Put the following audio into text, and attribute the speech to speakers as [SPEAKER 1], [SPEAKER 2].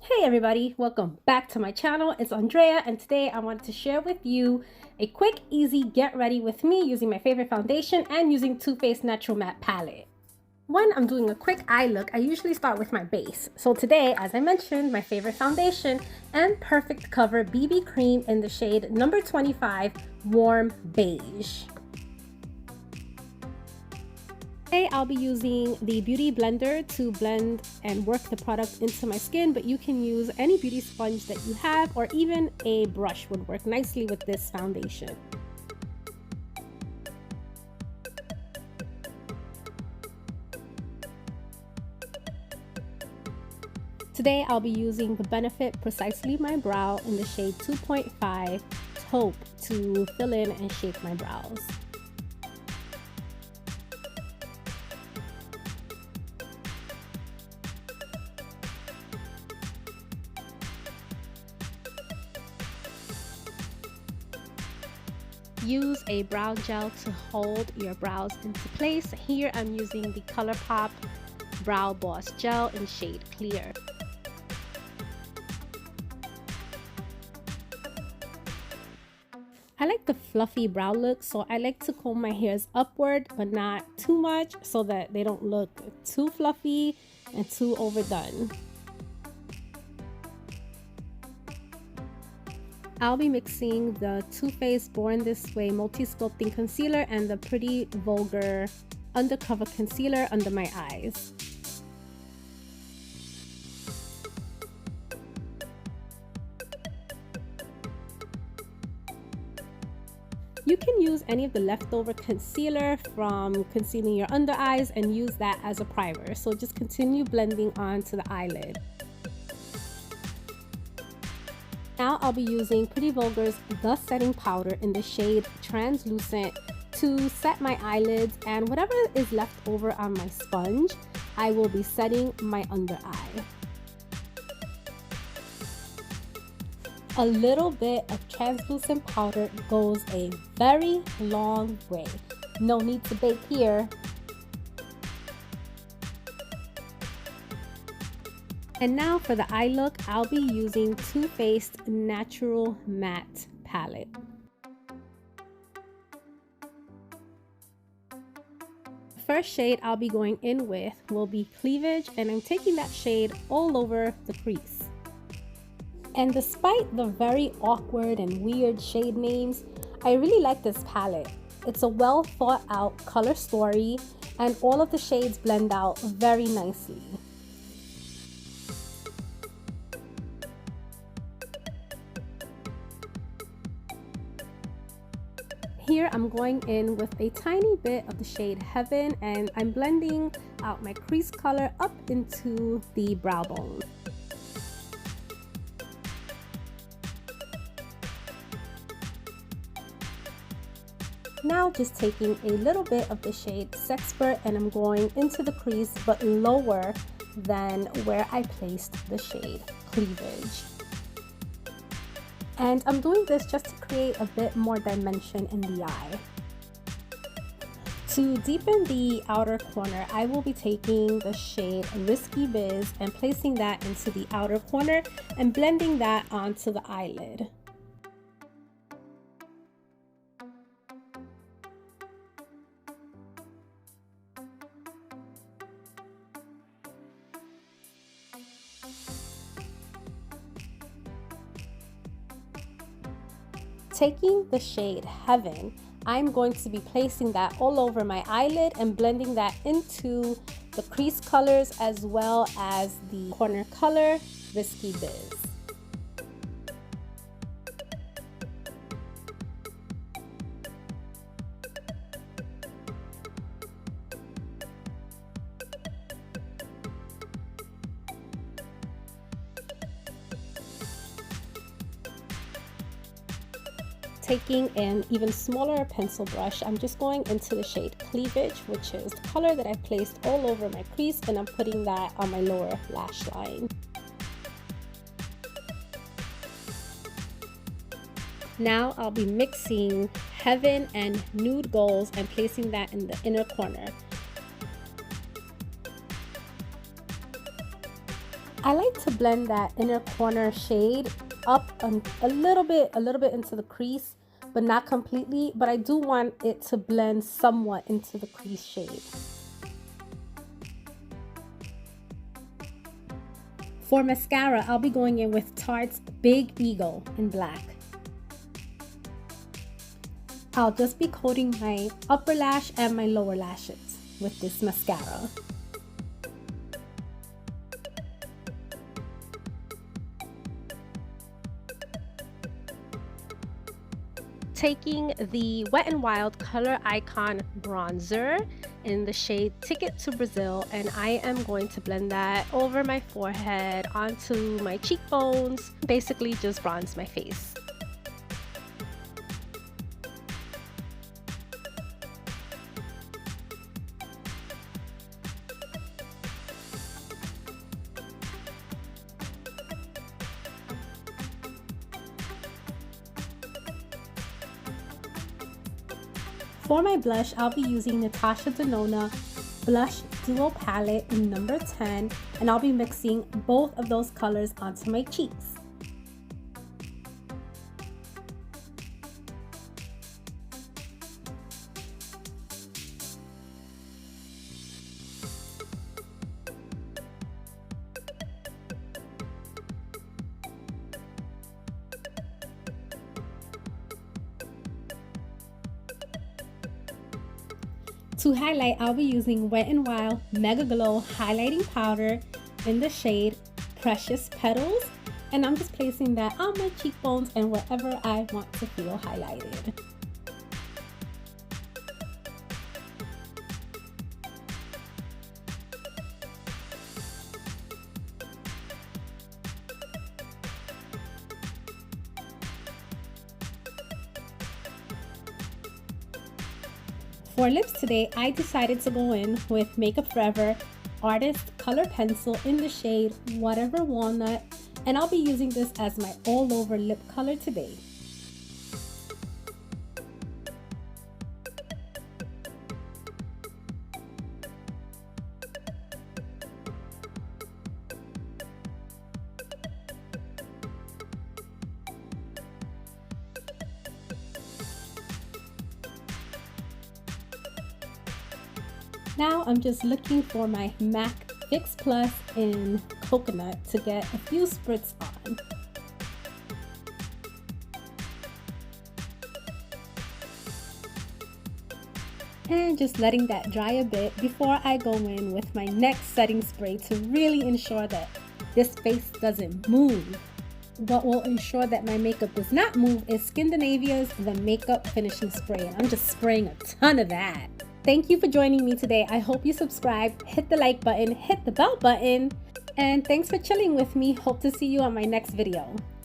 [SPEAKER 1] Hey everybody, welcome back to my channel. It's Andrea and today I wanted to share with you a quick, easy get ready with me using my favorite foundation and using Too Faced Natural Matte Palette. When I'm doing a quick eye look, I usually start with my base. So today, as I mentioned, my favorite foundation and Perfect Cover BB Cream in the shade number 25 Warm Beige. Today I'll be using the Beauty Blender to blend and work the product into my skin, but you can use any beauty sponge that you have, or even a brush would work nicely with this foundation. Today I'll be using the Benefit Precisely My Brow in the shade 2.5 Taupe to fill in and shape my brows. Use a brow gel to hold your brows into place. Here I'm using the ColourPop Brow Boss Gel in shade Clear. I like the fluffy brow look, so I like to comb my hairs upward but not too much so that they don't look too fluffy and too overdone. I'll be mixing the Too Faced Born This Way Multi-Sculpting Concealer and the Pretty Vulgar Undercover Concealer under my eyes. You can use any of the leftover concealer from concealing your under eyes and use that as a primer. So just continue blending onto the eyelid. Now I'll be using Pretty Vulgar's The Setting Powder in the shade Translucent to set my eyelids, and whatever is left over on my sponge, I will be setting my under eye. A little bit of translucent powder goes a very long way. No need to bake here. And now for the eye look, I'll be using Too Faced Natural Matte Palette. The first shade I'll be going in with will be Cleavage, and I'm taking that shade all over the crease. And despite the very awkward and weird shade names, I really like this palette. It's a well thought out color story, and all of the shades blend out very nicely. Here I'm going in with a tiny bit of the shade Heaven, and I'm blending out my crease color up into the brow bone. Now just taking a little bit of the shade Sexpert, and I'm going into the crease but lower than where I placed the shade Cleavage. And I'm doing this just to create a bit more dimension in the eye. To deepen the outer corner, I will be taking the shade Risky Biz and placing that into the outer corner and blending that onto the eyelid. Taking the shade Heaven, I'm going to be placing that all over my eyelid and blending that into the crease colors as well as the corner color, Risky Biz. Taking an even smaller pencil brush, I'm just going into the shade Cleavage, which is the color that I placed all over my crease, and I'm putting that on my lower lash line. Now I'll be mixing Heaven and Nude Goals and placing that in the inner corner. I like to blend that inner corner shade up a little bit into the crease, but not completely, but I do want it to blend somewhat into the crease shade. For mascara, I'll be going in with Tarte's Big Eagle in black. I'll just be coating my upper lash and my lower lashes with this mascara. Taking the Wet n Wild Color Icon bronzer in the shade Ticket to Brazil, and I am going to blend that over my forehead onto my cheekbones, basically just bronze my face. For my blush, I'll be using Natasha Denona Blush Duo Palette in number 10, and I'll be mixing both of those colors onto my cheeks. To highlight, I'll be using Wet n Wild Mega Glow Highlighting Powder in the shade Precious Petals, and I'm just placing that on my cheekbones and wherever I want to feel highlighted. For lips today, I decided to go in with Makeup Forever Artist Color Pencil in the shade Whatever Walnut, and I'll be using this as my all over lip color today. Now I'm just looking for my MAC Fix Plus in Coconut to get a few spritz on. And just letting that dry a bit before I go in with my next setting spray to really ensure that this face doesn't move. What will ensure that my makeup does not move is Scandinavia's The Makeup Finishing Spray, and I'm just spraying a ton of that. Thank you for joining me today. I hope you subscribe, hit the like button, hit the bell button, and thanks for chilling with me. Hope to see you on my next video.